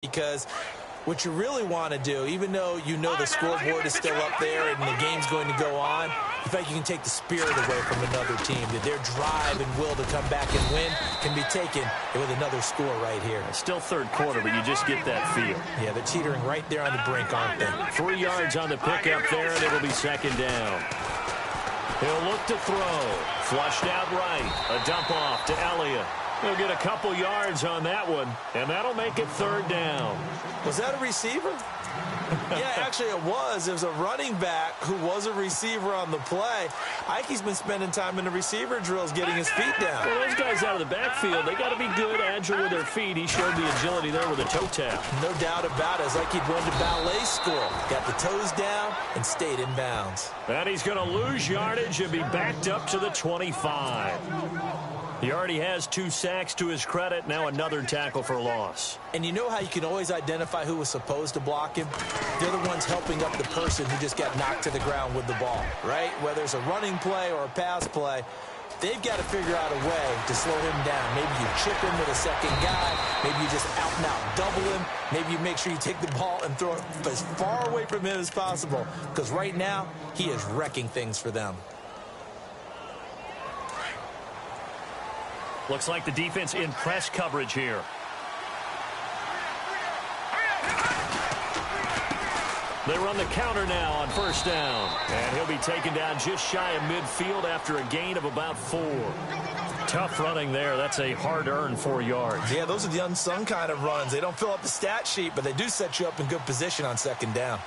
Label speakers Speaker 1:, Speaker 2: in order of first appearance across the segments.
Speaker 1: because what you really want to do, even though you know the scoreboard is still up there and the game's going to go on, in fact, you can take the spirit away from another team, that their drive and will to come back and win can be taken with another score right here.
Speaker 2: It's still third quarter, but you just get that feel.
Speaker 1: Yeah, they're teetering right there on the brink, aren't they?
Speaker 2: 3 yards on the pickup there, and it'll be second down. He'll look to throw. Flushed out right. A dump off to Elliott. He'll get a couple yards on that one, and that'll make it third down.
Speaker 1: Was that a receiver? Yeah, actually it was. It was a running back who was a receiver on the play. Ike's been spending time in the receiver drills getting his feet down.
Speaker 2: Well, those guys out of the backfield, they got to be good, agile with their feet. He showed the agility there with a toe tap.
Speaker 1: No doubt about it. It's like he'd run to ballet school. Got the toes down and stayed in bounds.
Speaker 2: And he's going to lose yardage and be backed up to the 25. He already has 2 sacks to his credit. Now another tackle for loss.
Speaker 1: And you know how you can always identify who was supposed to block him? They're the ones helping up the person who just got knocked to the ground with the ball, right? Whether it's a running play or a pass play, they've got to figure out a way to slow him down. Maybe you chip him with a second guy. Maybe you just out and out double him. Maybe you make sure you take the ball and throw it as far away from him as possible. Because right now, he is wrecking things for them.
Speaker 2: Looks like the defense in press coverage here. They run the counter now on first down. And he'll be taken down just shy of midfield after a gain of about 4. Tough running there. That's a hard-earned 4 yards.
Speaker 1: Yeah, those are the unsung kind of runs. They don't fill up the stat sheet, but they do set you up in good position on second down.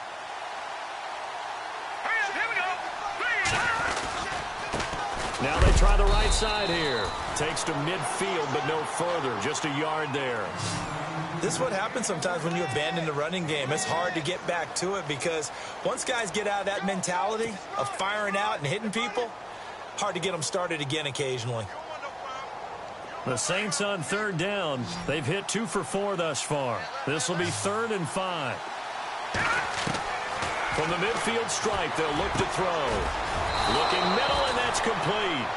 Speaker 2: Now they try the right side here. Takes to midfield, but no further. Just a yard there.
Speaker 1: This is what happens sometimes when you abandon the running game. It's hard to get back to it because once guys get out of that mentality of firing out and hitting people, hard to get them started again occasionally.
Speaker 2: The Saints on third down. They've hit 2 for 4 thus far. This will be 3rd and 5. From the midfield stripe, they'll look to throw. Looking middle, and that's complete.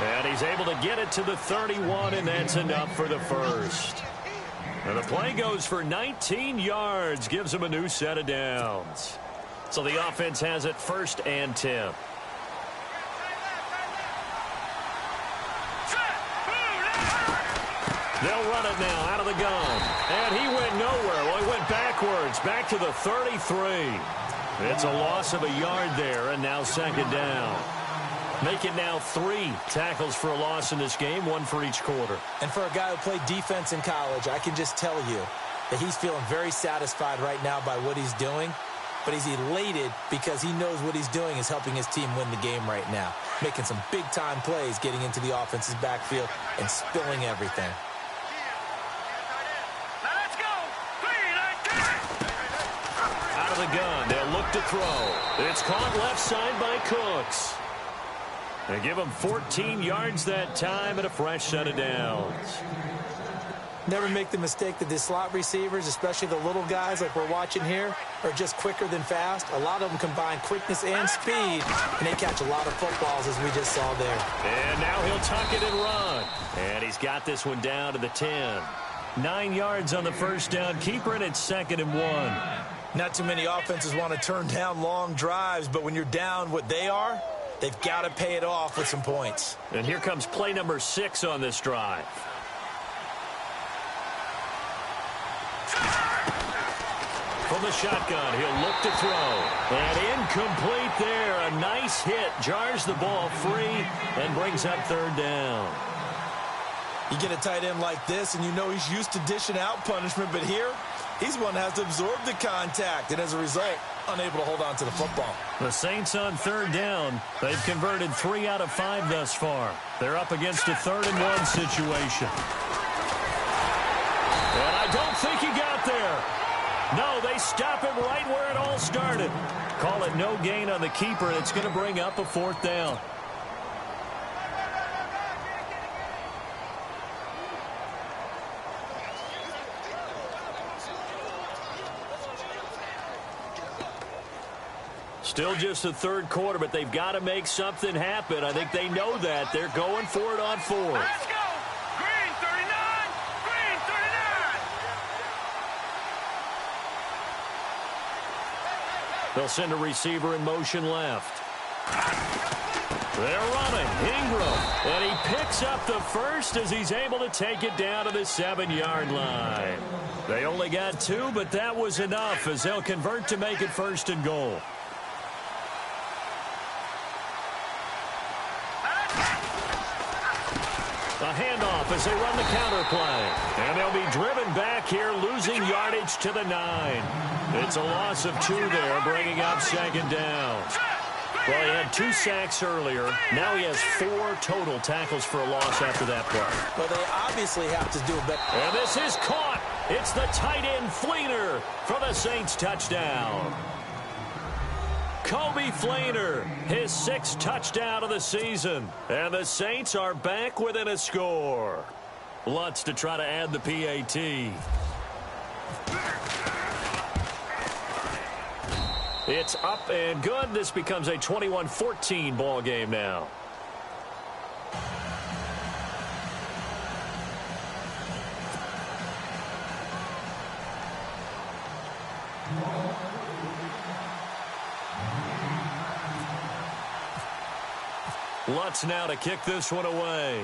Speaker 2: And he's able to get it to the 31, and that's enough for the first. And the play goes for 19 yards, gives him a new set of downs. So the offense has it 1st and 10. They'll run it now out of the gun. And he went nowhere. Well, he went backwards, back to the 33. It's a loss of a yard there, and now second down. Make it now 3 tackles for a loss in this game, 1 for each quarter.
Speaker 1: And for a guy who played defense in college, I can just tell you that he's feeling very satisfied right now by what he's doing. But he's elated because he knows what he's doing is helping his team win the game right now. Making some big-time plays, getting into the offense's backfield and spilling everything.
Speaker 2: Out of the gun, they'll look to throw. It's caught left side by Cooks. They give him 14 yards that time and a fresh set of downs.
Speaker 1: Never make the mistake that the slot receivers, especially the little guys like we're watching here, are just quicker than fast. A lot of them combine quickness and speed, and they catch a lot of footballs, as we just saw there.
Speaker 2: And now he'll tuck it and run. And he's got this one down to the 10. 9 yards on the first down. Keeper, and it's 2nd and 1.
Speaker 1: Not too many offenses want to turn down long drives, but when you're down what they are, they've got to pay it off with some points.
Speaker 2: And here comes play number 6 on this drive. From the shotgun, he'll look to throw. And incomplete there. A nice hit. Jars the ball free and brings up 3rd down.
Speaker 1: You get a tight end like this, and you know he's used to dishing out punishment, but here, he's one that has to absorb the contact, and as a result, unable to hold on to the football.
Speaker 2: The Saints on 3rd down. They've converted 3 out of 5 thus far. They're up against a 3rd and 1 situation. And I don't think he got there. No, they stop him right where it all started. Call it no gain on the keeper, and it's going to bring up a 4th down. Still just the 3rd quarter, but they've got to make something happen. I think they know that. They're going for it on 4th.
Speaker 3: Let's go! Green 39! Green 39!
Speaker 2: They'll send a receiver in motion left. They're running. Ingram. And he picks up the first as he's able to take it down to the 7-yard line. They only got 2, but that was enough as they'll convert to make it 1st and goal. A handoff as they run the counter play. And they'll be driven back here, losing yardage to the 9. It's a loss of 2 there, bringing up 2nd down. Well, he had 2 sacks earlier. Now he has 4 total tackles for a loss after that play.
Speaker 1: Well, they obviously have to do a better.
Speaker 2: And this is caught. It's the tight end Fleener for the Saints touchdown. Kobe Fleener, his 6th touchdown of the season. And the Saints are back within a score. Lutz to try to add the PAT. It's up and good. This becomes a 21-14 ball game now. Lutz now to kick this one away.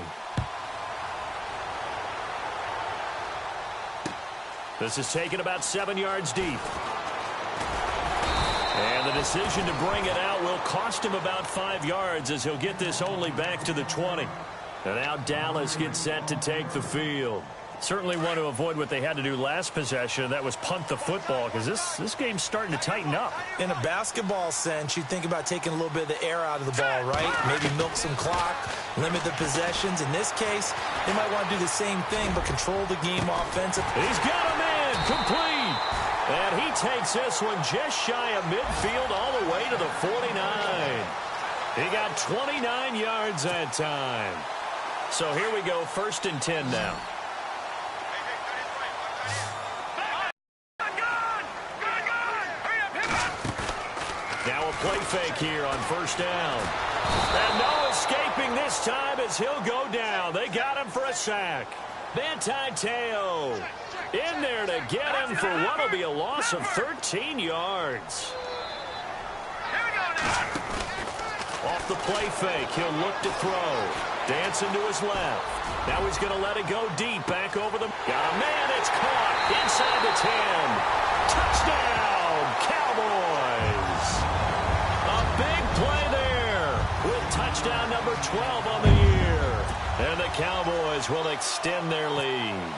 Speaker 2: This is taken about 7 yards deep. And the decision to bring it out will cost him about 5 yards as he'll get this only back to the 20. And now Dallas gets set to take the field. Certainly want to avoid what they had to do last possession. That was punt the football because this game's starting to tighten up.
Speaker 1: In a basketball sense, you think about taking a little bit of the air out of the ball, right? Maybe milk some clock, limit the possessions. In this case, they might want to do the same thing but control the game offensively.
Speaker 2: He's got a man complete. And he takes this one just shy of midfield all the way to the 49. He got 29 yards that time. So here we go, 1st and 10 now. Now a play fake here on 1st down. And no escaping this time as he'll go down. They got him for a sack. Manti Te'o in there to get him for what will be a loss of 13 yards. Off the play fake, he'll look to throw. Dancing to his left. Now he's going to let it go deep, back over the... Got a man, it's caught inside the 10. Touchdown, Cowboys. A big play there with touchdown number 12 on the year. And the Cowboys will extend their lead.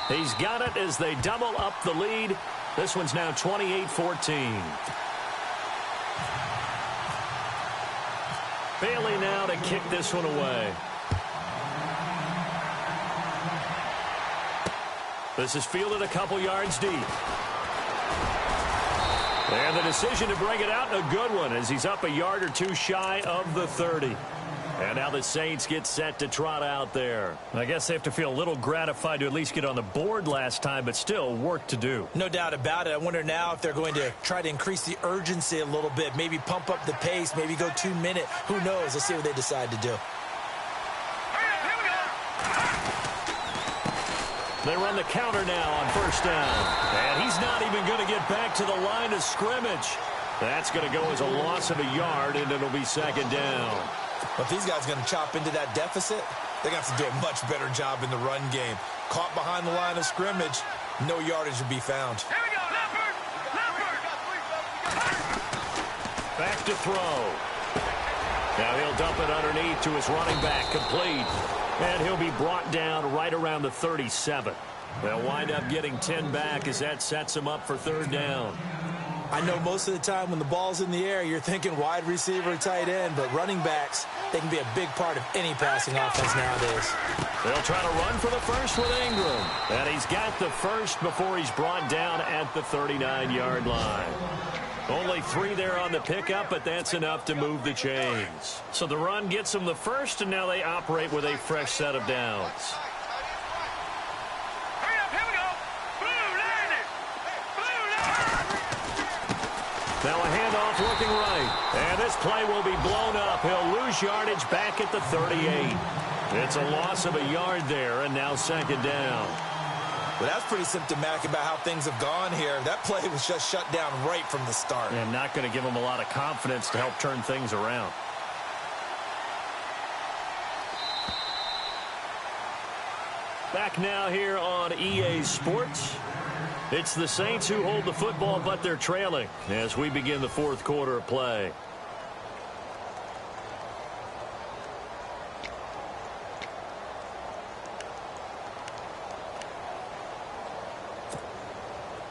Speaker 2: He's got it as they double up the lead. This one's now 28-14. Bailey now to kick this one away. This is fielded a couple yards deep. And the decision to bring it out, a good one, as he's up a yard or 2 shy of the 30. And now the Saints get set to trot out there. I guess they have to feel a little gratified to at least get on the board last time, but still work to do.
Speaker 1: No doubt about it. I wonder now if they're going to try to increase the urgency a little bit, maybe pump up the pace, maybe go 2 minute. Who knows? Let's see what they decide to do.
Speaker 2: They run the counter now on 1st down. And he's not even going to get back to the line of scrimmage. That's going to go as a loss of a yard, and it'll be 2nd down.
Speaker 1: But if these guys are going to chop into that deficit, they're going to have to do a much better job in the run game. Caught behind the line of scrimmage, no yardage would be found.
Speaker 3: Here we go, Leopard!
Speaker 2: Back to throw. Now he'll dump it underneath to his running back, complete. And he'll be brought down right around the 37. They'll wind up getting 10 back as that sets him up for 3rd down.
Speaker 1: I know most of the time when the ball's in the air, you're thinking wide receiver, tight end, but running backs, they can be a big part of any passing offense nowadays.
Speaker 2: They'll try to run for the first with Ingram. And he's got the first before he's brought down at the 39-yard line. Only 3 there on the pickup, but that's enough to move the chains. So the run gets them the first, and now they operate with a fresh set of downs. Now a handoff looking right. And this play will be blown up. He'll lose yardage back at the 38. It's a loss of a yard there, and now 2nd down.
Speaker 1: Well, that's pretty symptomatic about how things have gone here. That play was just shut down right from the start.
Speaker 2: And not going to give them a lot of confidence to help turn things around. Back now here on EA Sports. It's the Saints who hold the football, but they're trailing as we begin the fourth quarter of play.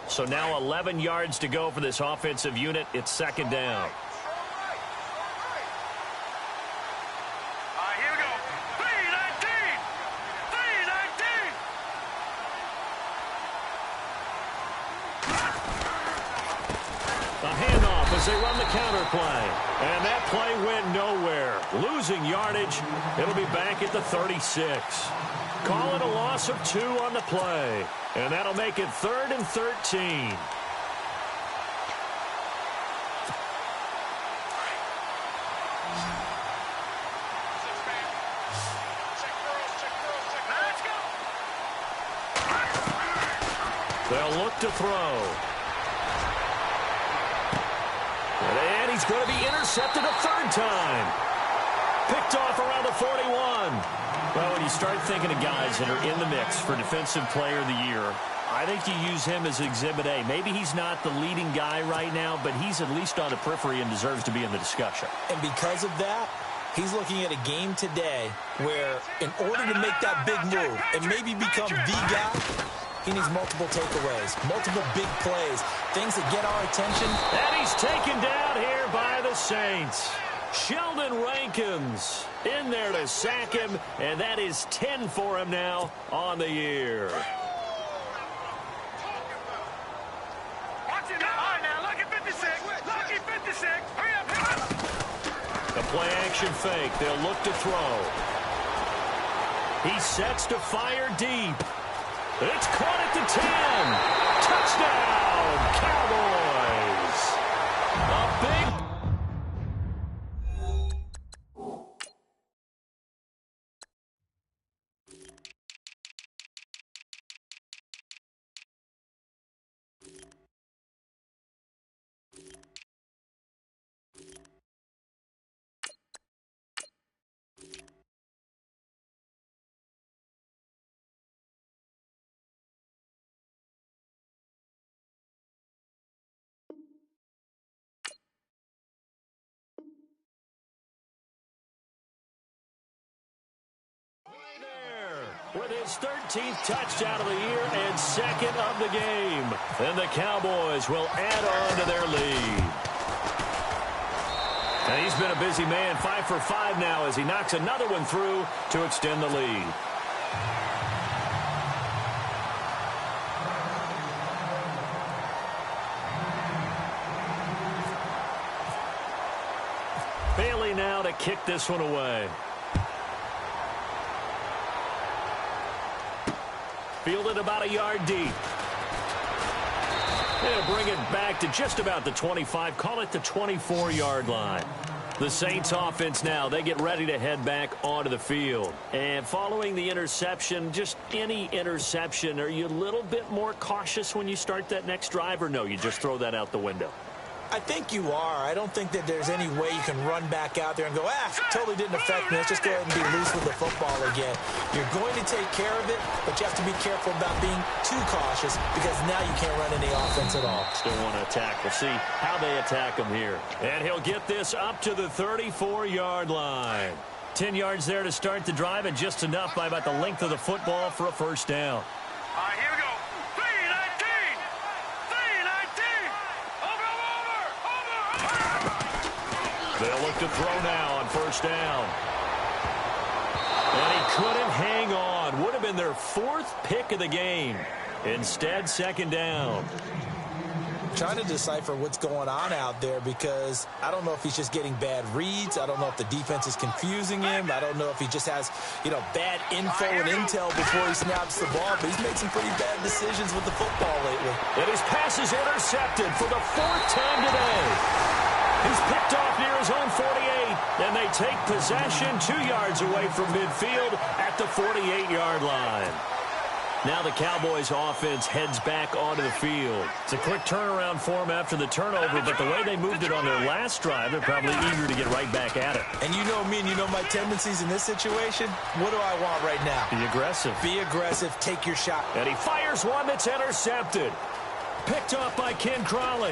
Speaker 2: So now 11 yards to go for this offensive unit. It's second down.
Speaker 3: Here we go. 3-19. 3-19.
Speaker 2: A handoff as they run the counter play. And that play went nowhere. Losing yardage. It'll be back at the 36. Call it a loss of 2 on the play. And that'll make it 3rd and 13. They'll look to throw. And he's going to be intercepted a third time. Picked off around the 41. Well, when you start thinking of guys that are in the mix for Defensive Player of the Year, I think you use him as Exhibit A. Maybe he's not the leading guy right now, but he's at least on the periphery and deserves to be in the discussion.
Speaker 1: And because of that, he's looking at a game today where in order to make that big move and maybe become the guy, he needs multiple takeaways, multiple big plays, things that get our attention.
Speaker 2: And he's taken down here by the Saints. Sheldon Rankins in there to sack him, and that is 10 for him now on the year.
Speaker 3: Watch it now. All right, now, lucky 56. Lucky 56. Hurry up, hurry up.
Speaker 2: The play action fake. They'll look to throw. He sets to fire deep. It's caught at the 10. Touchdown, Cowboys. A big... with his 13th touchdown of the year and second of the game. And the Cowboys will add on to their lead. And he's been a busy man, 5 for 5 now as he knocks another one through to extend the lead. Bailey now to kick this one away. Fielded about a yard deep. They'll bring it back to just about the 25. Call it the 24-yard line. The Saints offense now, they get ready to head back onto the field. And following the interception, just any interception, are you a little bit more cautious when you start that next drive, or no, you just throw that out the window?
Speaker 1: I think you are. I don't think that there's any way you can run back out there and go, totally didn't affect me. Let's just go ahead and be loose with the football again. You're going to take care of it, but you have to be careful about being too cautious because now you can't run any offense at all.
Speaker 2: Still want to attack. We'll see how they attack him here. And he'll get this up to the 34-yard line. 10 yards there to start the drive, and just enough by about the length of the football for a first down.
Speaker 3: All right, here we go. 3-19. 3-19. Over.
Speaker 2: They'll look to throw now on first down. And he couldn't hang on. Would have been their 4th pick of the game. Instead, second down.
Speaker 1: Trying to decipher what's going on out there because I don't know if he's just getting bad reads. I don't know if the defense is confusing him. I don't know if he just has, bad info and intel before he snaps the ball. But he's made some pretty bad decisions with the football lately.
Speaker 2: And his pass is intercepted for the 4th time today. He's picked off near his own 48, and they take possession 2 yards away from midfield at the 48-yard line. Now the Cowboys offense heads back onto the field. It's a quick turnaround for them after the turnover, but the way they moved it on their last drive, they're probably eager to get right back at it.
Speaker 1: And you know me and you know my tendencies in this situation. What do I want right now?
Speaker 2: Be aggressive.
Speaker 1: Be aggressive. Take your shot.
Speaker 2: And he fires one that's intercepted. Picked off by Ken Crawley.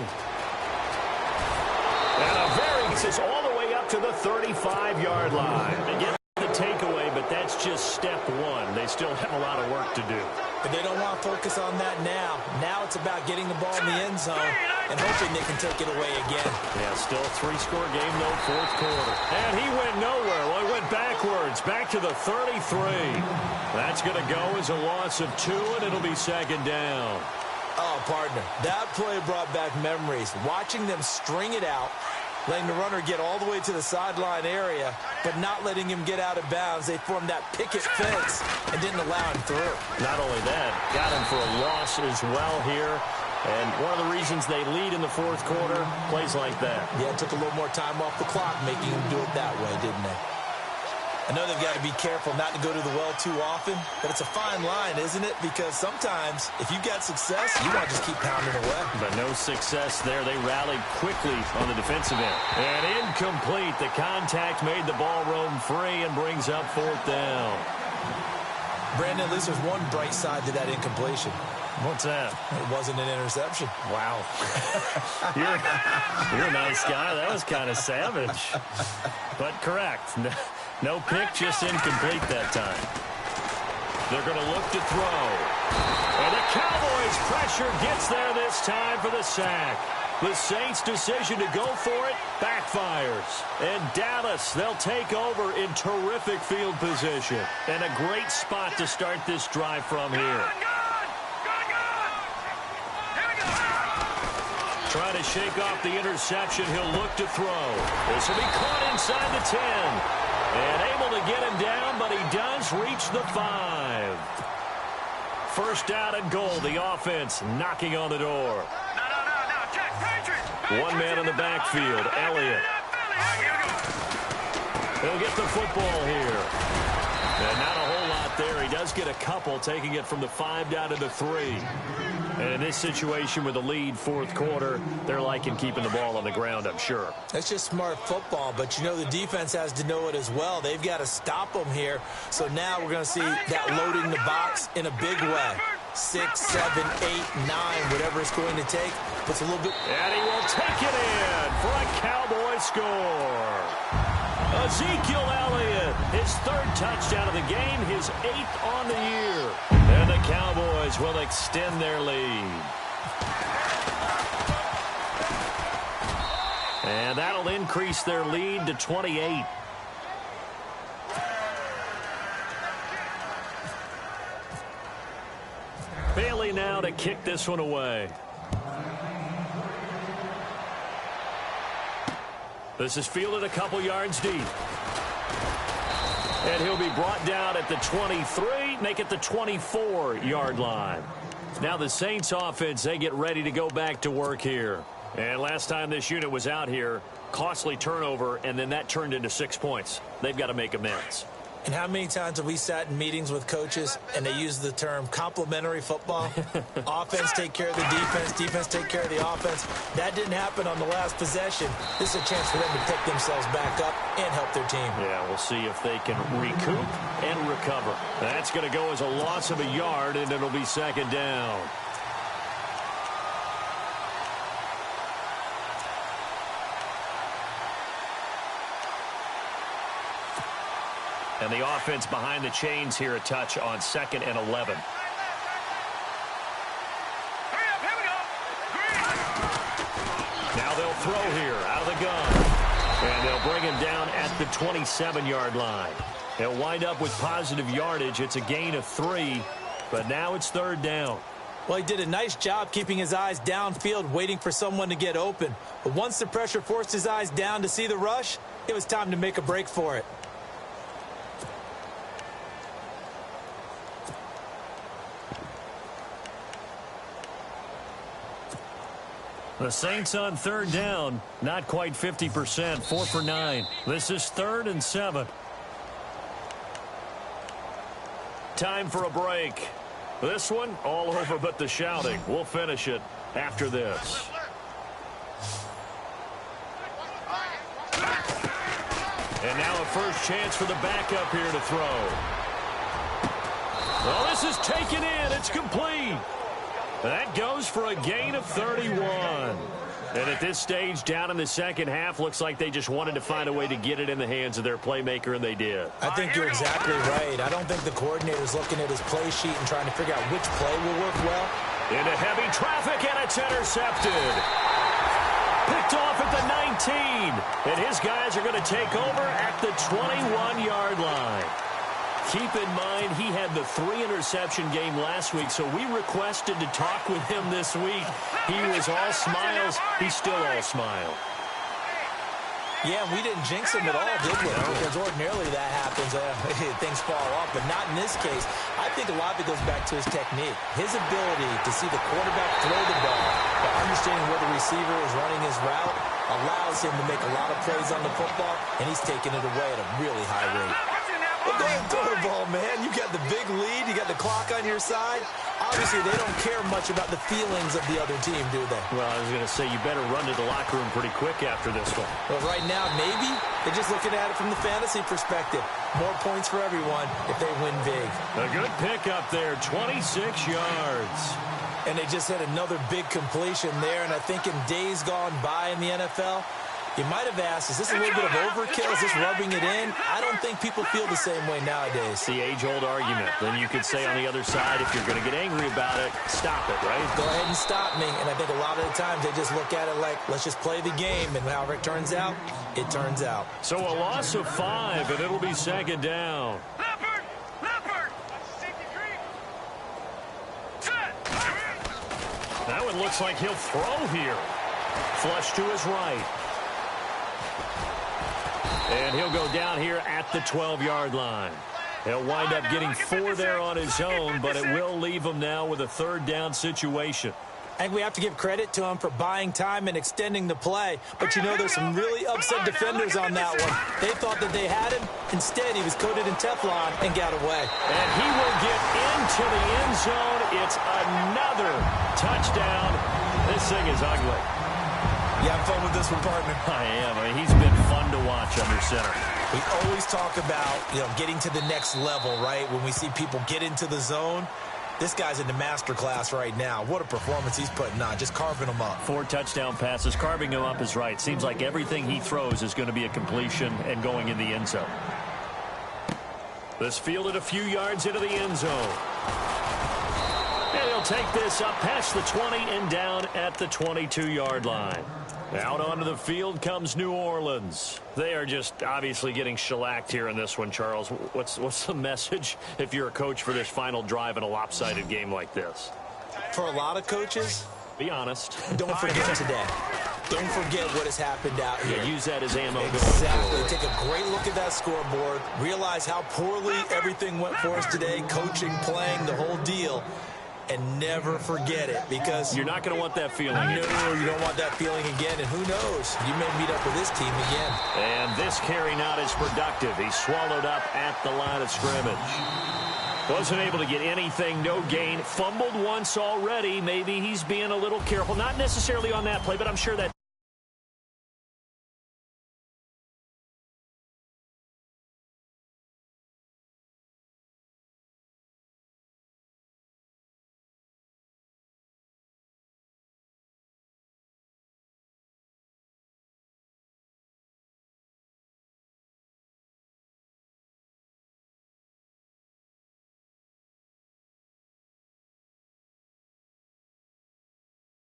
Speaker 2: And a variance is all the way up to the 35-yard line. They get the takeaway, but that's just step one. They still have a lot of work to do.
Speaker 1: But they don't want to focus on that now. Now it's about getting the ball in the end zone and hoping they can take it away again.
Speaker 2: Yeah, still a three-score game, no fourth quarter. And he went nowhere. Well, he went backwards, back to the 33. That's going to go as a loss of 2, and it'll be second down.
Speaker 1: Oh, partner, that play brought back memories. Watching them string it out, letting the runner get all the way to the sideline area, but not letting him get out of bounds. They formed that picket fence and didn't allow him through.
Speaker 2: Not only that, got him for a loss as well here. And one of the reasons they lead in the fourth quarter, plays like that.
Speaker 1: Yeah, it took a little more time off the clock, making him do it that way, didn't they? I know they've got to be careful not to go to the well too often, but it's a fine line, isn't it? Because sometimes, if you've got success, you want to just keep pounding away.
Speaker 2: But no success there. They rallied quickly on the defensive end. And incomplete. The contact made the ball roam free and brings up fourth down.
Speaker 1: Brandon, at least there's one bright side to that incompletion.
Speaker 2: What's that?
Speaker 1: It wasn't an interception.
Speaker 2: Wow. you're a nice guy. That was kind of savage. But correct. No pick, just incomplete that time. They're going to look to throw. And the Cowboys' pressure gets there this time for the sack. The Saints' decision to go for it backfires. And Dallas, they'll take over in terrific field position. And a great spot to start this drive from here. Trying to shake off the interception. He'll look to throw. This will be caught inside the 10. And able to get him down, but he does reach the 5. First down and goal. The offense knocking on the door. One man in the backfield, Elliott. He'll get the football here. And not a whole lot there. He does get a couple, taking it from the 5 down to the 3. And in this situation with the lead fourth quarter, they're liking keeping the ball on the ground, I'm sure.
Speaker 1: That's just smart football, but you know the defense has to know it as well. They've got to stop them here. So now we're going to see that loading the box in a big way. 6, 7, 8, 9, whatever it's going to take. Puts a little bit.
Speaker 2: And he will take it in for a Cowboy score. Ezekiel Elliott, his 3rd touchdown of the game, his 8th on the year. And the Cowboys will extend their lead. And that'll increase their lead to 28. Bailey now to kick this one away. This is fielded a couple yards deep. And he'll be brought down at the 23, make it the 24-yard line. Now the Saints offense, they get ready to go back to work here. And last time this unit was out here, costly turnover, and then that turned into 6 points. They've got to make amends.
Speaker 1: And how many times have we sat in meetings with coaches and they use the term complementary football? Offense take care of the defense, defense take care of the offense. That didn't happen on the last possession. This is a chance for them to pick themselves back up and help their team.
Speaker 2: Yeah, we'll see if they can recoup and recover. That's going to go as a loss of a yard, and it'll be second down. And the offense behind the chains here a touch on 2nd and 11. Now they'll throw here out of the gun. And they'll bring him down at the 27-yard line. He'll wind up with positive yardage. It's a gain of 3, but now it's 3rd down.
Speaker 1: Well, he did a nice job keeping his eyes downfield, waiting for someone to get open. But once the pressure forced his eyes down to see the rush, it was time to make a break for it.
Speaker 2: The Saints on 3rd down, not quite 50%, 4 for 9. This is 3rd and 7. Time for a break. This one, all over but the shouting. We'll finish it after this. And now a first chance for the backup here to throw. Well, this is taken in. It's complete. That goes for a gain of 31. And at this stage, down in the second half, looks like they just wanted to find a way to get it in the hands of their playmaker, and they did.
Speaker 1: I think you're exactly right. I don't think the coordinator's looking at his play sheet and trying to figure out which play will work well.
Speaker 2: Into heavy traffic, and it's intercepted. Picked off at the 19. And his guys are going to take over at the 21-yard line. Keep in mind, he had the 3-interception game last week, so we requested to talk with him this week. He was all smiles. He's still all smile.
Speaker 1: Yeah, we didn't jinx him at all, did we? Because ordinarily that happens. Things fall off, but not in this case. I think a lot of it goes back to his technique. His ability to see the quarterback throw the ball, but understanding where the receiver is running his route, allows him to make a lot of plays on the football, and he's taking it away at a really high rate. Well, go ahead and throw the ball, man. You got the big lead. You got the clock on your side. Obviously, they don't care much about the feelings of the other team, do they?
Speaker 2: Well, I was going to say, you better run to the locker room pretty quick after this one.
Speaker 1: Well, right now, maybe. They're just looking at it from the fantasy perspective. More points for everyone if they win big.
Speaker 2: A good pickup there, 26 yards.
Speaker 1: And they just had another big completion there. And I think in days gone by in the NFL, you might have asked, is this a little bit of overkill? Is this rubbing it in? I don't think people feel the same way nowadays.
Speaker 2: The age-old argument. Then you could say on the other side, if you're going to get angry about it, stop it, right?
Speaker 1: Go ahead and stop me. And I think a lot of the times they just look at it like, let's just play the game. And however it turns out, it turns out.
Speaker 2: So a loss of 5, and it'll be second down.
Speaker 3: Leopard!
Speaker 2: Now it looks like he'll throw here. Flush to his right. And he'll go down here at the 12-yard line. He'll wind up getting 4 there on his own, but it will leave him now with a third down situation.
Speaker 1: I think we have to give credit to him for buying time and extending the play. But, you know, there's some really upset defenders on that one. They thought that they had him. Instead, he was coated in Teflon and got away.
Speaker 2: And he will get into the end zone. It's another touchdown. This thing is ugly.
Speaker 1: You have fun with this one, partner?
Speaker 2: I am. I mean, he's been fun to watch under center.
Speaker 1: We always talk about, getting to the next level, right? When we see people get into the zone. This guy's in the master class right now. What a performance he's putting on, just carving them up.
Speaker 2: 4 touchdown passes. Carving him up is right. Seems like everything he throws is going to be a completion and going in the end zone. This fielded a few yards into the end zone. And he'll take this up past the 20 and down at the 22-yard line. Out onto the field comes New Orleans. They are just obviously getting shellacked here in this one, Charles. What's the message if you're a coach for this final drive in a lopsided game like this?
Speaker 1: For a lot of coaches,
Speaker 2: be honest.
Speaker 1: Don't forget today. Don't forget what has happened out here.
Speaker 2: Yeah, use that as ammo.
Speaker 1: Exactly. Take a great look at that scoreboard. Realize how poorly everything went for us today. Coaching, playing, the whole deal. And never forget it, because
Speaker 2: you're not going to want that feeling.
Speaker 1: No, you don't want that feeling again. And who knows? You may meet up with this team again.
Speaker 2: And this carry not as productive. He's swallowed up at the line of scrimmage. Wasn't able to get anything, no gain. Fumbled once already. Maybe he's being a little careful. Not necessarily on that play, but I'm sure that